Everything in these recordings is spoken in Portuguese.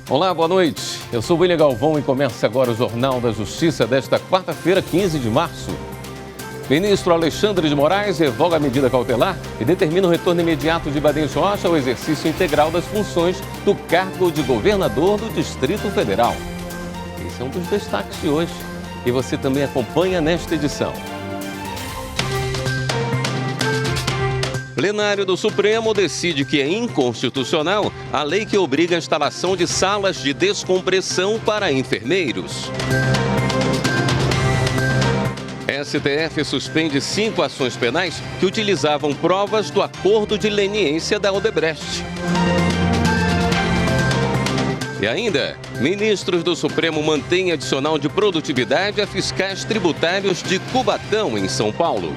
Olá, boa noite. Eu sou William Galvão e começa agora o Jornal da Justiça desta quarta-feira, 15 de março. Ministro Alexandre de Moraes revoga a medida cautelar e determina o retorno imediato de Ibanez Rocha ao exercício integral das funções do cargo de governador do Distrito Federal. Esse é um dos destaques de hoje e você também acompanha nesta edição. Plenário do Supremo decide que é inconstitucional a lei que obriga a instalação de salas de descompressão para enfermeiros. STF suspende 5 ações penais que utilizavam provas do acordo de leniência da Odebrecht. E ainda, ministros do Supremo mantêm adicional de produtividade a fiscais tributários de Cubatão, em São Paulo.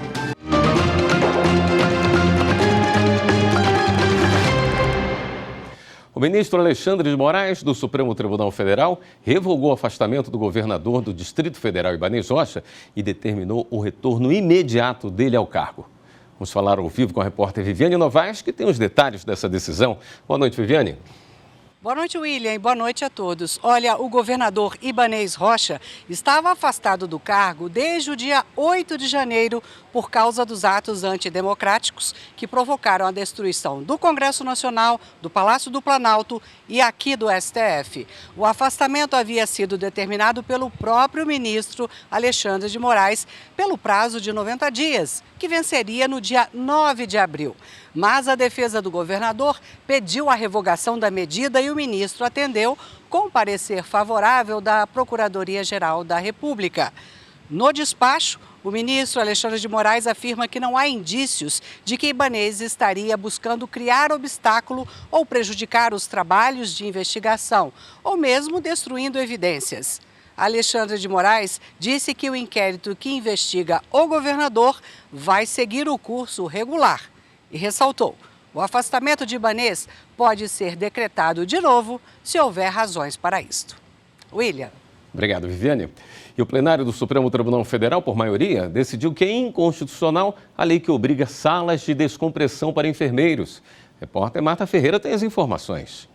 O ministro Alexandre de Moraes, do Supremo Tribunal Federal, revogou o afastamento do governador do Distrito Federal, Ibanez Rocha, e determinou o retorno imediato dele ao cargo. Vamos falar ao vivo com a repórter Viviane Novaes, que tem os detalhes dessa decisão. Boa noite, Viviane. Boa noite, William, e boa noite a todos. Olha, o governador Ibanez Rocha estava afastado do cargo desde o dia 8 de janeiro por causa dos atos antidemocráticos que provocaram a destruição do Congresso Nacional, do Palácio do Planalto e aqui do STF. O afastamento havia sido determinado pelo próprio ministro Alexandre de Moraes pelo prazo de 90 dias, que venceria no dia 9 de abril. Mas a defesa do governador pediu a revogação da medida e o ministro atendeu com parecer favorável da Procuradoria-Geral da República. No despacho, o ministro Alexandre de Moraes afirma que não há indícios de que Ibanez estaria buscando criar obstáculo ou prejudicar os trabalhos de investigação, ou mesmo destruindo evidências. Alexandre de Moraes disse que o inquérito que investiga o governador vai seguir o curso regular e ressaltou: o afastamento de Ibanez pode ser decretado de novo se houver razões para isto. William. Obrigado, Viviane. E o plenário do Supremo Tribunal Federal, por maioria, decidiu que é inconstitucional a lei que obriga salas de descompressão para enfermeiros. Repórter Marta Ferreira tem as informações.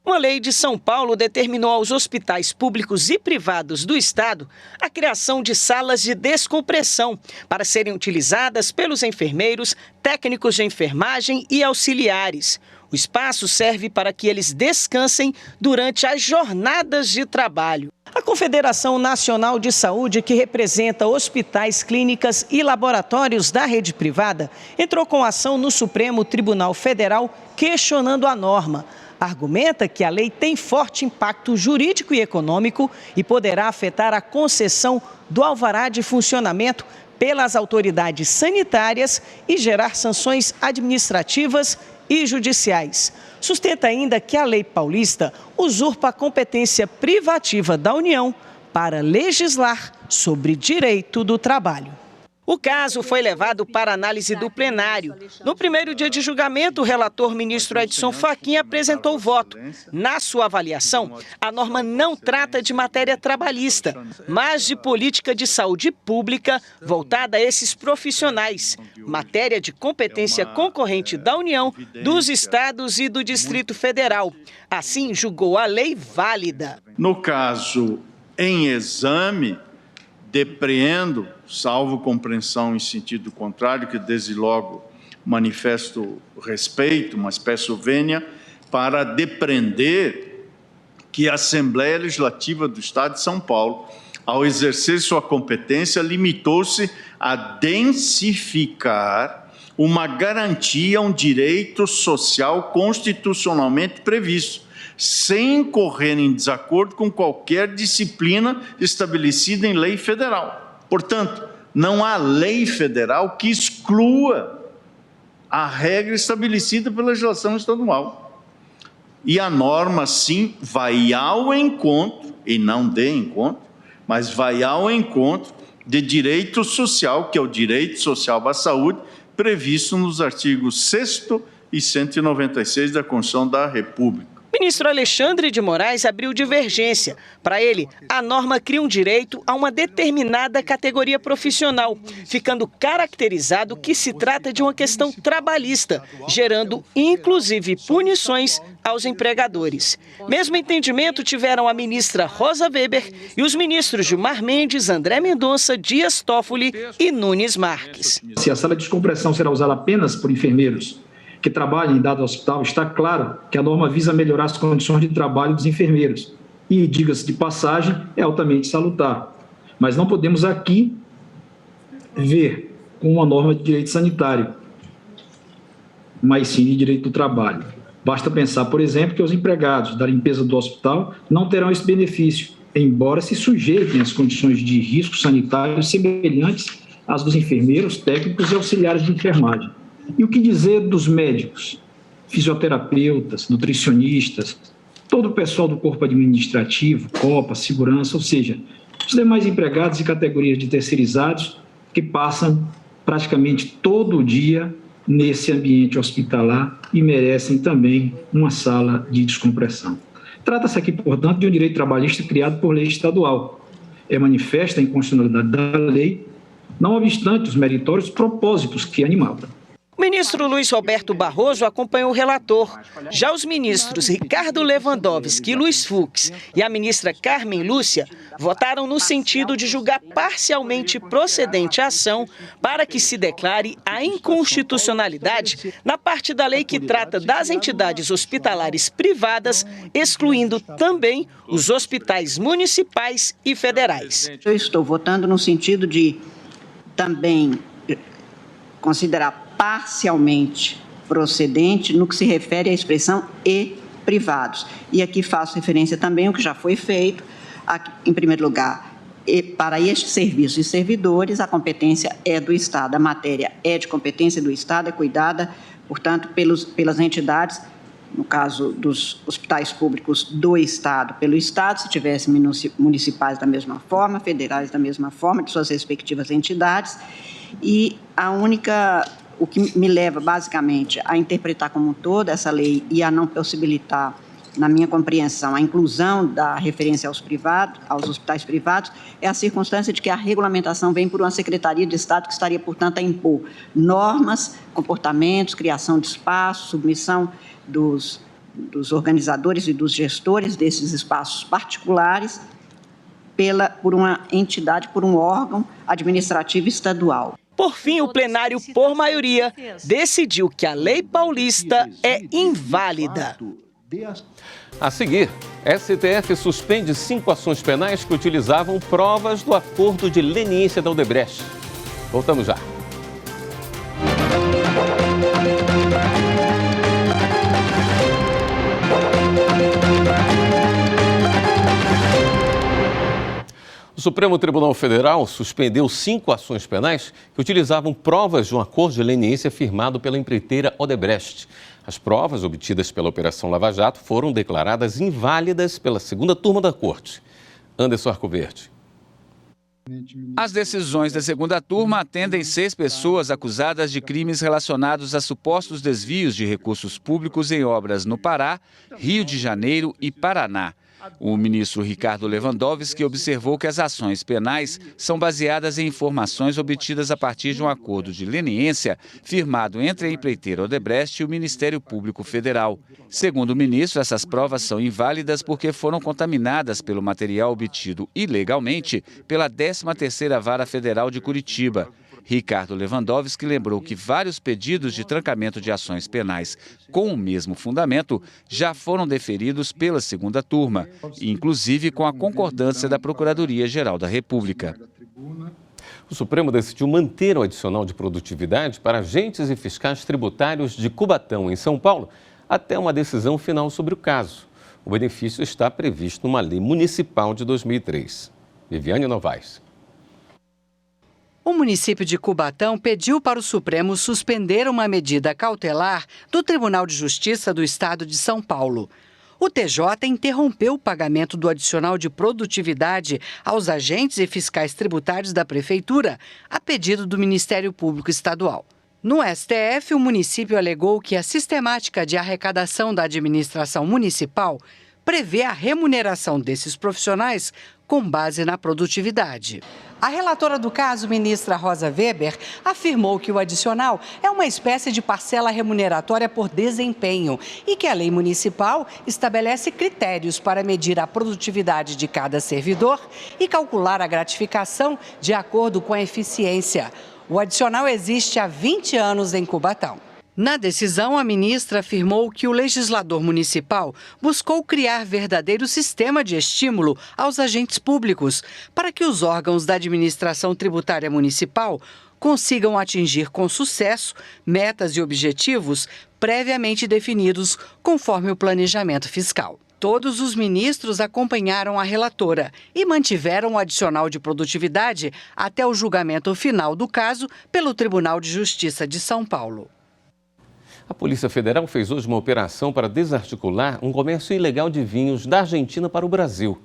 Uma lei de São Paulo determinou aos hospitais públicos e privados do estado a criação de salas de descompressão para serem utilizadas pelos enfermeiros, técnicos de enfermagem e auxiliares. O espaço serve para que eles descansem durante as jornadas de trabalho. A Confederação Nacional de Saúde, que representa hospitais, clínicas e laboratórios da rede privada, entrou com ação no Supremo Tribunal Federal questionando a norma. Argumenta que a lei tem forte impacto jurídico e econômico e poderá afetar a concessão do alvará de funcionamento pelas autoridades sanitárias e gerar sanções administrativas e judiciais. Sustenta ainda que a lei paulista usurpa a competência privativa da União para legislar sobre direito do trabalho. O caso foi levado para análise do plenário. No primeiro dia de julgamento, o relator ministro Edson Fachin apresentou voto. Na sua avaliação, a norma não trata de matéria trabalhista, mas de política de saúde pública voltada a esses profissionais, matéria de competência concorrente da União, dos estados e do Distrito Federal. Assim, julgou a lei válida. No caso em exame, depreendo, salvo compreensão em sentido contrário, que desde logo manifesto respeito, mas peço vênia, para depreender que a Assembleia Legislativa do Estado de São Paulo, ao exercer sua competência, limitou-se a densificar uma garantia, um direito social constitucionalmente previsto, sem incorrer em desacordo com qualquer disciplina estabelecida em lei federal. Portanto, não há lei federal que exclua a regra estabelecida pela legislação estadual. E a norma, sim, vai ao encontro, e não de encontro, mas vai ao encontro de direito social, que é o direito social à saúde, previsto nos artigos 6º e 196 da Constituição da República. O ministro Alexandre de Moraes abriu divergência. Para ele, a norma cria um direito a uma determinada categoria profissional, ficando caracterizado que se trata de uma questão trabalhista, gerando inclusive punições aos empregadores. Mesmo entendimento tiveram a ministra Rosa Weber e os ministros Gilmar Mendes, André Mendonça, Dias Toffoli e Nunes Marques. Se a sala de descompressão será usada apenas por enfermeiros que trabalham em dado hospital, está claro que a norma visa melhorar as condições de trabalho dos enfermeiros. E, diga-se de passagem, é altamente salutar. Mas não podemos aqui ver com uma norma de direito sanitário, mas sim de direito do trabalho. Basta pensar, por exemplo, que os empregados da limpeza do hospital não terão esse benefício, embora se sujeitem às condições de risco sanitário semelhantes às dos enfermeiros, técnicos e auxiliares de enfermagem. E o que dizer dos médicos, fisioterapeutas, nutricionistas, todo o pessoal do corpo administrativo, COPA, segurança, ou seja, os demais empregados e categorias de terceirizados que passam praticamente todo o dia nesse ambiente hospitalar e merecem também uma sala de descompressão. Trata-se aqui, portanto, de um direito trabalhista criado por lei estadual. É manifesta a inconstitucionalidade da lei, não obstante os meritórios propósitos que animavam. O ministro Luiz Roberto Barroso acompanhou o relator. Já os ministros Ricardo Lewandowski e Luiz Fux e a ministra Carmen Lúcia votaram no sentido de julgar parcialmente procedente a ação para que se declare a inconstitucionalidade na parte da lei que trata das entidades hospitalares privadas, excluindo também os hospitais municipais e federais. Eu estou votando no sentido de também considerar parcialmente procedente no que se refere à expressão e privados. E aqui faço referência também ao que já foi feito, em primeiro lugar, para estes serviços e servidores, a competência é do Estado, a matéria é de competência do Estado, é cuidada, portanto, pelas entidades, no caso dos hospitais públicos do Estado, pelo Estado, se tivesse municipais da mesma forma, federais da mesma forma, de suas respectivas entidades, e o que me leva, basicamente, a interpretar como um todo essa lei e a não possibilitar, na minha compreensão, a inclusão da referência aos hospitais privados, é a circunstância de que a regulamentação vem por uma Secretaria de Estado que estaria, portanto, a impor normas, comportamentos, criação de espaços, submissão dos organizadores e dos gestores desses espaços particulares por uma entidade, por um órgão administrativo estadual. Por fim, o plenário, por maioria, decidiu que a lei paulista é inválida. A seguir, STF suspende 5 ações penais que utilizavam provas do acordo de leniência da Odebrecht. Voltamos já. O Supremo Tribunal Federal suspendeu 5 ações penais que utilizavam provas de um acordo de leniência firmado pela empreiteira Odebrecht. As provas obtidas pela Operação Lava Jato foram declaradas inválidas pela segunda turma da Corte. Anderson Arcoverde. As decisões da segunda turma atendem 6 pessoas acusadas de crimes relacionados a supostos desvios de recursos públicos em obras no Pará, Rio de Janeiro e Paraná. O ministro Ricardo Lewandowski observou que as ações penais são baseadas em informações obtidas a partir de um acordo de leniência firmado entre a empreiteira Odebrecht e o Ministério Público Federal. Segundo o ministro, essas provas são inválidas porque foram contaminadas pelo material obtido ilegalmente pela 13ª Vara Federal de Curitiba. Ricardo Lewandowski lembrou que vários pedidos de trancamento de ações penais com o mesmo fundamento já foram deferidos pela segunda turma, inclusive com a concordância da Procuradoria-Geral da República. O Supremo decidiu manter o adicional de produtividade para agentes e fiscais tributários de Cubatão, em São Paulo, até uma decisão final sobre o caso. O benefício está previsto numa lei municipal de 2003. Viviane Novaes. O município de Cubatão pediu para o Supremo suspender uma medida cautelar do Tribunal de Justiça do Estado de São Paulo. O TJ interrompeu o pagamento do adicional de produtividade aos agentes e fiscais tributários da Prefeitura, a pedido do Ministério Público Estadual. No STF, o município alegou que a sistemática de arrecadação da administração municipal prevê a remuneração desses profissionais com base na produtividade. A relatora do caso, ministra Rosa Weber, afirmou que o adicional é uma espécie de parcela remuneratória por desempenho e que a lei municipal estabelece critérios para medir a produtividade de cada servidor e calcular a gratificação de acordo com a eficiência. O adicional existe há 20 anos em Cubatão. Na decisão, a ministra afirmou que o legislador municipal buscou criar verdadeiro sistema de estímulo aos agentes públicos para que os órgãos da administração tributária municipal consigam atingir com sucesso metas e objetivos previamente definidos conforme o planejamento fiscal. Todos os ministros acompanharam a relatora e mantiveram o adicional de produtividade até o julgamento final do caso pelo Tribunal de Justiça de São Paulo. A Polícia Federal fez hoje uma operação para desarticular um comércio ilegal de vinhos da Argentina para o Brasil.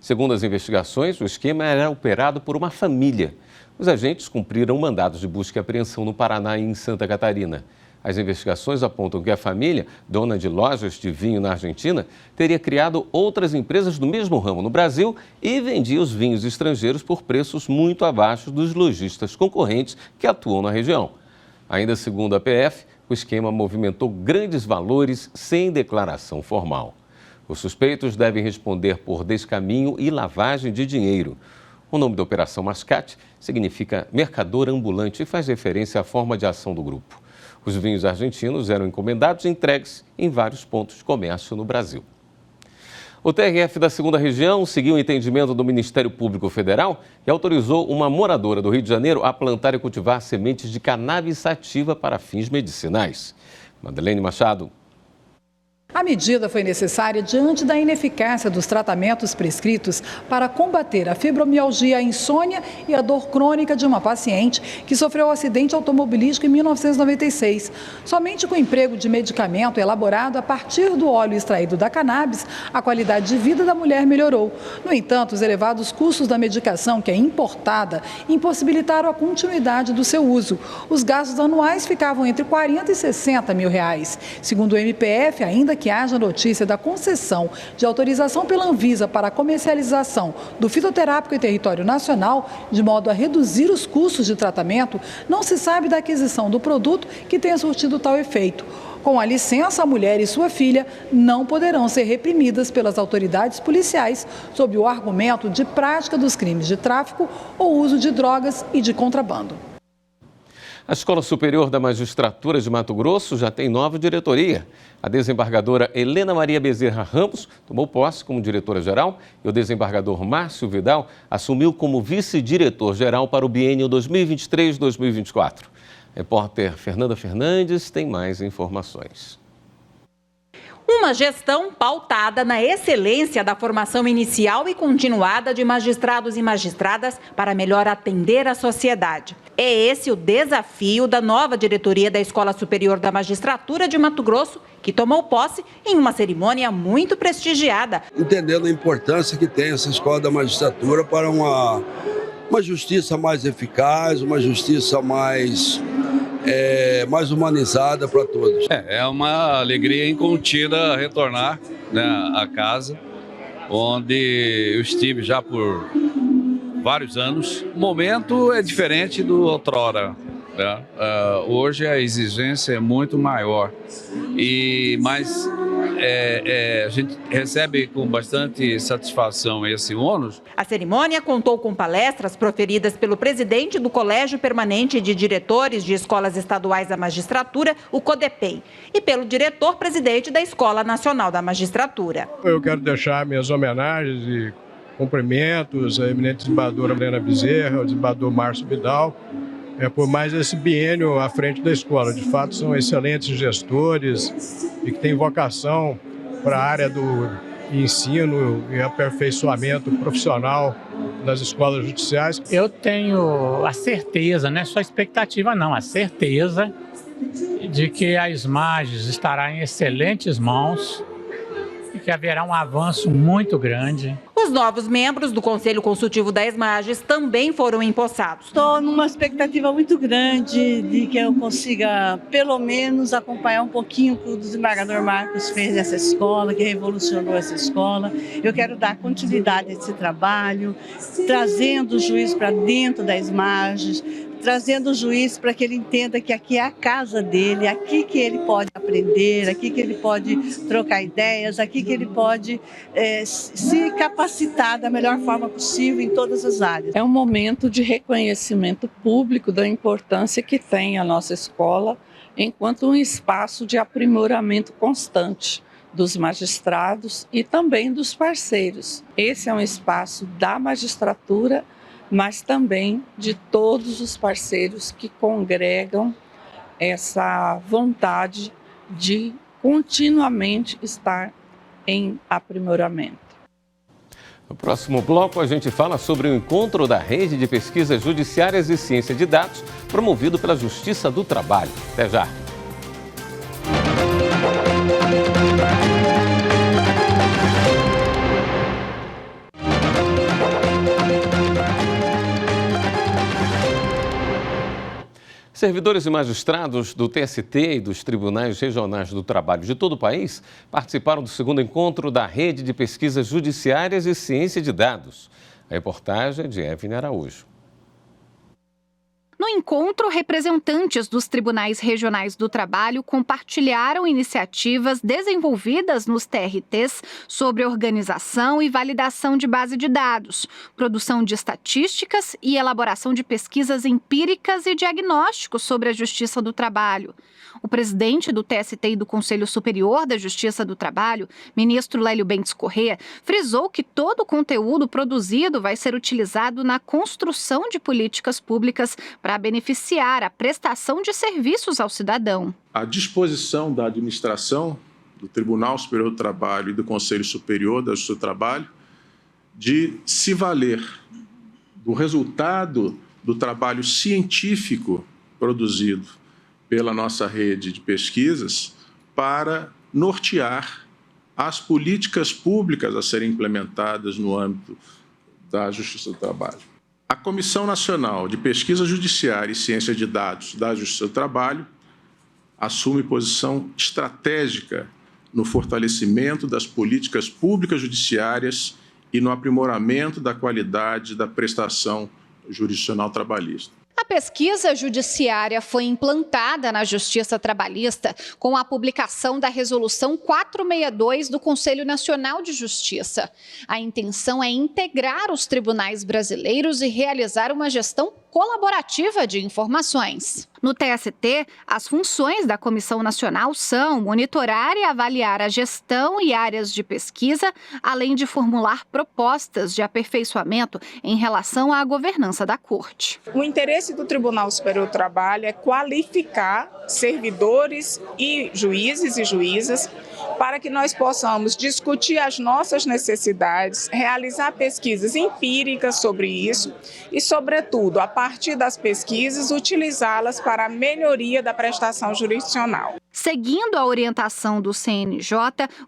Segundo as investigações, o esquema era operado por uma família. Os agentes cumpriram mandados de busca e apreensão no Paraná e em Santa Catarina. As investigações apontam que a família, dona de lojas de vinho na Argentina, teria criado outras empresas do mesmo ramo no Brasil e vendia os vinhos estrangeiros por preços muito abaixo dos lojistas concorrentes que atuam na região. Ainda segundo a PF, o esquema movimentou grandes valores sem declaração formal. Os suspeitos devem responder por descaminho e lavagem de dinheiro. O nome da Operação Mascate significa mercador ambulante e faz referência à forma de ação do grupo. Os vinhos argentinos eram encomendados e entregues em vários pontos de comércio no Brasil. O TRF da 2ª Região seguiu o entendimento do Ministério Público Federal e autorizou uma moradora do Rio de Janeiro a plantar e cultivar sementes de cannabis sativa para fins medicinais. Madeleine Machado. A medida foi necessária diante da ineficácia dos tratamentos prescritos para combater a fibromialgia, a insônia e a dor crônica de uma paciente que sofreu um acidente automobilístico em 1996. Somente com o emprego de medicamento elaborado a partir do óleo extraído da cannabis, a qualidade de vida da mulher melhorou. No entanto, os elevados custos da medicação, que é importada, impossibilitaram a continuidade do seu uso. Os gastos anuais ficavam entre 40 e 60 mil reais. Segundo o MPF, ainda que haja notícia da concessão de autorização pela Anvisa para a comercialização do fitoterápico em território nacional, de modo a reduzir os custos de tratamento, não se sabe da aquisição do produto que tenha surtido tal efeito. Com a licença, a mulher e sua filha não poderão ser reprimidas pelas autoridades policiais sob o argumento de prática dos crimes de tráfico ou uso de drogas e de contrabando. A Escola Superior da Magistratura de Mato Grosso já tem nova diretoria. A desembargadora Helena Maria Bezerra Ramos tomou posse como diretora-geral e o desembargador Márcio Vidal assumiu como vice-diretor-geral para o biênio 2023-2024. Repórter Fernanda Fernandes tem mais informações. Uma gestão pautada na excelência da formação inicial e continuada de magistrados e magistradas para melhor atender a sociedade. É esse o desafio da nova diretoria da Escola Superior da Magistratura de Mato Grosso, que tomou posse em uma cerimônia muito prestigiada. Entendendo a importância que tem essa Escola da Magistratura para uma justiça mais eficaz, uma justiça mais humanizada para todos. É uma alegria incontida retornar, né, à casa, onde eu estive já por vários anos. O momento é diferente do outrora, né? Hoje a exigência é muito maior, mas a gente recebe com bastante satisfação esse ônus. A cerimônia contou com palestras proferidas pelo presidente do Colégio Permanente de Diretores de Escolas Estaduais da Magistratura, o CODEPEI, e pelo diretor-presidente da Escola Nacional da Magistratura. Eu quero deixar minhas homenagens e cumprimentos à eminente desembargadora Helena Bezerra, ao desembargador Márcio Vidal, por mais esse biênio à frente da escola. De fato, são excelentes gestores e que têm vocação para a área do ensino e aperfeiçoamento profissional das escolas judiciais. Eu tenho a certeza, não é só expectativa não, a certeza de que a SMAGES estará em excelentes mãos e que haverá um avanço muito grande. O Os novos membros do Conselho Consultivo da ESMAGES também foram empossados. Estou numa expectativa muito grande de que eu consiga, pelo menos, acompanhar um pouquinho o que o desembargador Marcos fez nessa escola, que revolucionou essa escola. Eu quero dar continuidade a esse trabalho, trazendo o juiz para dentro da ESMAGES, trazendo o juiz para que ele entenda que aqui é a casa dele, aqui que ele pode aprender, aqui que ele pode trocar ideias, aqui que ele pode se capacitar da melhor forma possível em todas as áreas. É um momento de reconhecimento público da importância que tem a nossa escola enquanto um espaço de aprimoramento constante dos magistrados e também dos parceiros. Esse é um espaço da magistratura, mas também de todos os parceiros que congregam essa vontade de continuamente estar em aprimoramento. No próximo bloco, a gente fala sobre o encontro da Rede de Pesquisas Judiciárias e Ciência de Dados, promovido pela Justiça do Trabalho. Até já! Servidores e magistrados do TST e dos Tribunais Regionais do Trabalho de todo o país participaram do segundo encontro da Rede de Pesquisas Judiciárias e Ciência de Dados. A reportagem é de Evelyn Araújo. No encontro, representantes dos Tribunais Regionais do Trabalho compartilharam iniciativas desenvolvidas nos TRTs sobre organização e validação de base de dados, produção de estatísticas e elaboração de pesquisas empíricas e diagnósticos sobre a Justiça do Trabalho. O presidente do TST e do Conselho Superior da Justiça do Trabalho, ministro Lélio Bentes Corrêa, frisou que todo o conteúdo produzido vai ser utilizado na construção de políticas públicas para beneficiar a prestação de serviços ao cidadão. A disposição da administração do Tribunal Superior do Trabalho e do Conselho Superior da Justiça do Trabalho de se valer do resultado do trabalho científico produzido pela nossa rede de pesquisas para nortear as políticas públicas a serem implementadas no âmbito da Justiça do Trabalho. A Comissão Nacional de Pesquisa Judiciária e Ciência de Dados da Justiça do Trabalho assume posição estratégica no fortalecimento das políticas públicas judiciárias e no aprimoramento da qualidade da prestação jurisdicional trabalhista. A pesquisa judiciária foi implantada na Justiça Trabalhista com a publicação da Resolução 462 do Conselho Nacional de Justiça. A intenção é integrar os tribunais brasileiros e realizar uma gestão colaborativa de informações. No TST, as funções da Comissão Nacional são monitorar e avaliar a gestão e áreas de pesquisa, além de formular propostas de aperfeiçoamento em relação à governança da Corte. O interesse do Tribunal Superior do Trabalho é qualificar servidores e juízes e juízas para que nós possamos discutir as nossas necessidades, realizar pesquisas empíricas sobre isso e, sobretudo, a partir das pesquisas, utilizá-las para a melhoria da prestação jurisdicional. Seguindo a orientação do CNJ,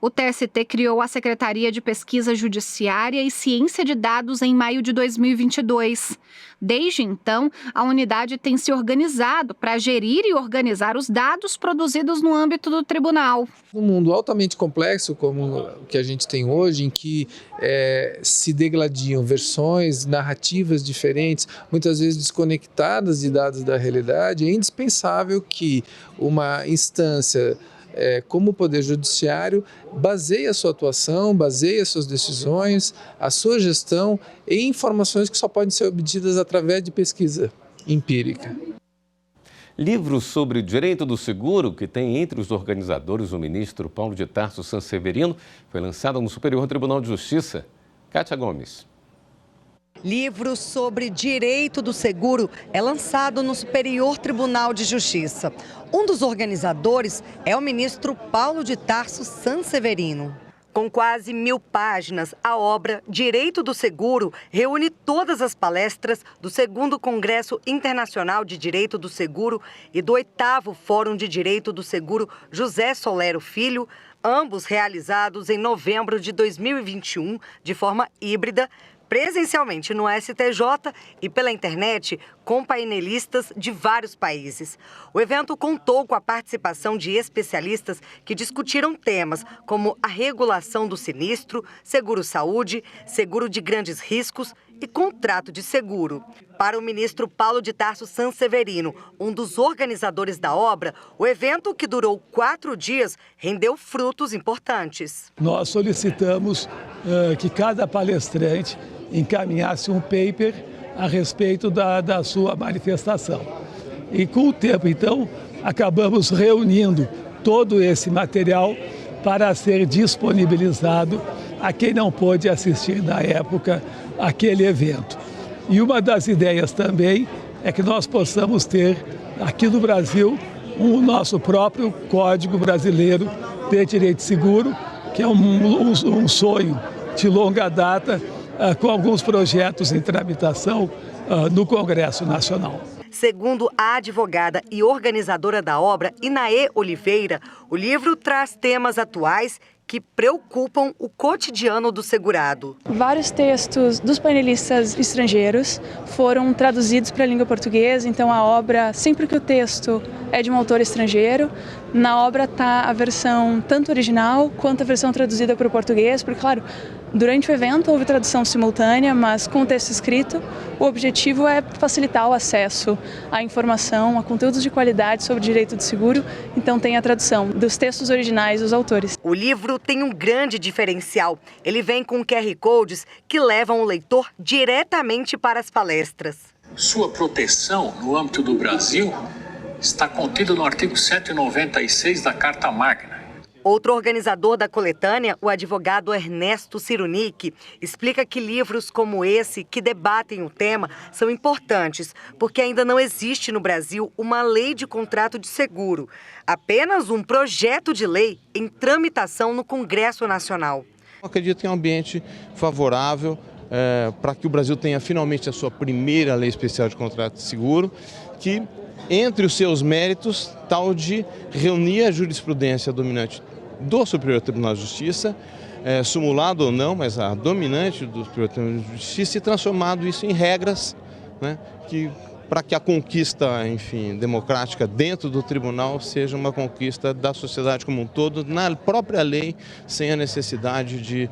o TST criou a Secretaria de Pesquisa Judiciária e Ciência de Dados em maio de 2022. Desde então, a unidade tem se organizado para gerir e organizar os dados produzidos no âmbito do tribunal. Um mundo altamente complexo como o que a gente tem hoje, em que se degladiam versões, narrativas diferentes, muitas vezes desconectadas de dados da realidade, é indispensável que uma instância como o Poder Judiciário baseie a sua atuação, baseie as suas decisões, a sua gestão em informações que só podem ser obtidas através de pesquisa empírica. Livro sobre direito do seguro, que tem entre os organizadores o ministro Paulo de Tarso Sanseverino, foi lançado no Superior Tribunal de Justiça. Kátia Gomes. Livro sobre direito do seguro é lançado no Superior Tribunal de Justiça. Um dos organizadores é o ministro Paulo de Tarso Sanseverino. Com quase 1000 páginas, a obra Direito do Seguro reúne todas as palestras do 2º Congresso Internacional de Direito do Seguro e do 8º Fórum de Direito do Seguro José Solero Filho, ambos realizados em novembro de 2021, de forma híbrida, presencialmente no STJ e pela internet, com painelistas de vários países. O evento contou com a participação de especialistas que discutiram temas como a regulação do sinistro, seguro-saúde, seguro de grandes riscos e contrato de seguro. Para o ministro Paulo de Tarso Sanseverino, um dos organizadores da obra, o evento, que durou 4 dias, rendeu frutos importantes. Nós solicitamos que cada palestrante encaminhasse um paper a respeito da sua manifestação. E com o tempo, então, acabamos reunindo todo esse material para ser disponibilizado a quem não pôde assistir na época àquele evento. E uma das ideias também é que nós possamos ter aqui no Brasil o nosso próprio Código Brasileiro de Direito Seguro, que é um sonho de longa data, com alguns projetos em tramitação no Congresso Nacional. Segundo a advogada e organizadora da obra, Inaê Oliveira, o livro traz temas atuais que preocupam o cotidiano do segurado. Vários textos dos painelistas estrangeiros foram traduzidos para a língua portuguesa, então a obra, sempre que o texto é de um autor estrangeiro, na obra está a versão tanto original quanto a versão traduzida para o português, porque, claro, durante o evento houve tradução simultânea, mas com o texto escrito, o objetivo é facilitar o acesso à informação, a conteúdos de qualidade sobre direito do seguro, então tem a tradução dos textos originais dos autores. O livro tem um grande diferencial. Ele vem com QR Codes que levam o leitor diretamente para as palestras. Sua proteção no âmbito do Brasil está contida no artigo 196 da Carta Magna. Outro organizador da coletânea, o advogado Ernesto Cirunic, explica que livros como esse, que debatem o tema, são importantes, porque ainda não existe no Brasil uma lei de contrato de seguro, apenas um projeto de lei em tramitação no Congresso Nacional. Eu acredito que é um ambiente favorável para que o Brasil tenha finalmente a sua primeira lei especial de contrato de seguro, que, entre os seus méritos, tal de reunir a jurisprudência dominante do Superior Tribunal de Justiça, sumulado ou não, mas a dominante do Superior Tribunal de Justiça, e transformado isso em regras, né, para que a conquista, enfim, democrática dentro do tribunal seja uma conquista da sociedade como um todo, na própria lei, sem a necessidade de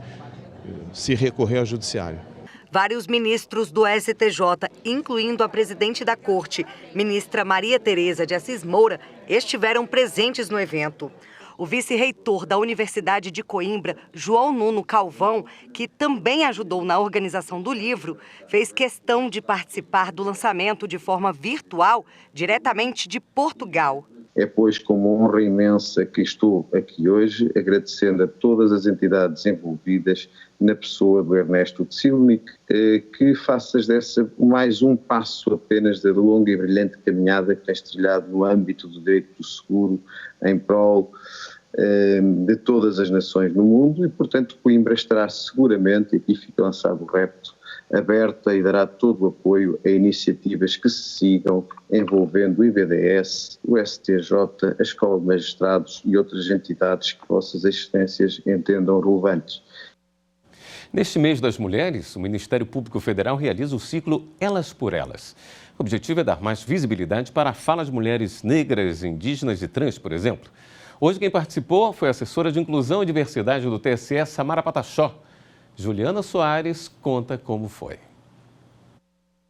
se recorrer ao judiciário. Vários ministros do STJ, incluindo a presidente da Corte, ministra Maria Tereza de Assis Moura, estiveram presentes no evento. O vice-reitor da Universidade de Coimbra, João Nuno Calvão, que também ajudou na organização do livro, fez questão de participar do lançamento de forma virtual, diretamente de Portugal. É, pois, com uma honra imensa que estou aqui hoje, agradecendo a todas as entidades envolvidas na pessoa do Ernesto Cirunic, que faças dessa mais um passo apenas da longa e brilhante caminhada que tens trilhado no âmbito do direito do seguro, em prol de todas as nações no mundo, e, portanto, Coimbra estará seguramente, e aqui fica lançado o repto, aberta e dará todo o apoio a iniciativas que se sigam envolvendo o IBDS, o STJ, a Escola de Magistrados e outras entidades que vossas existências entendam relevantes. Neste mês das mulheres, o Ministério Público Federal realiza o ciclo Elas por Elas. O objetivo é dar mais visibilidade para a fala de mulheres negras, indígenas e trans, por exemplo. Hoje quem participou foi a assessora de Inclusão e Diversidade do TSE, Samara Pataxó. Juliana Soares conta como foi.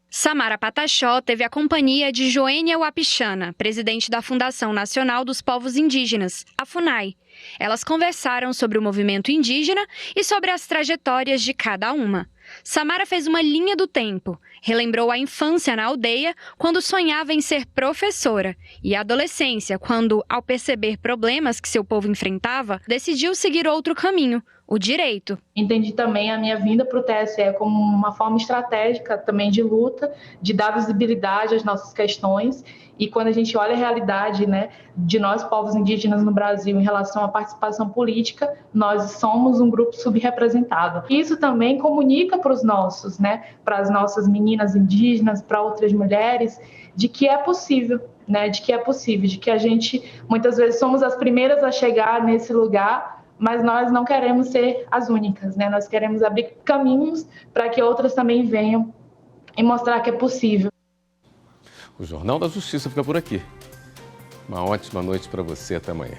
Samara Pataxó teve a companhia de Joênia Wapichana, presidente da Fundação Nacional dos Povos Indígenas, a FUNAI. Elas conversaram sobre o movimento indígena e sobre as trajetórias de cada uma. Samara fez uma linha do tempo, relembrou a infância na aldeia, quando sonhava em ser professora, e a adolescência, quando, ao perceber problemas que seu povo enfrentava, decidiu seguir outro caminho, o direito. Entendi também a minha vinda para o TSE como uma forma estratégica também de luta, de dar visibilidade às nossas questões. E quando a gente olha a realidade, né, de nós, povos indígenas no Brasil, em relação à participação política, nós somos um grupo subrepresentado. Isso também comunica para os nossos, né, para as nossas meninas indígenas, para outras mulheres, de que é possível, né, de que a gente, muitas vezes, somos as primeiras a chegar nesse lugar, mas nós não queremos ser as únicas, né? Nós queremos abrir caminhos para que outras também venham e mostrar que é possível. O Jornal da Justiça fica por aqui. Uma ótima noite para você. Até amanhã.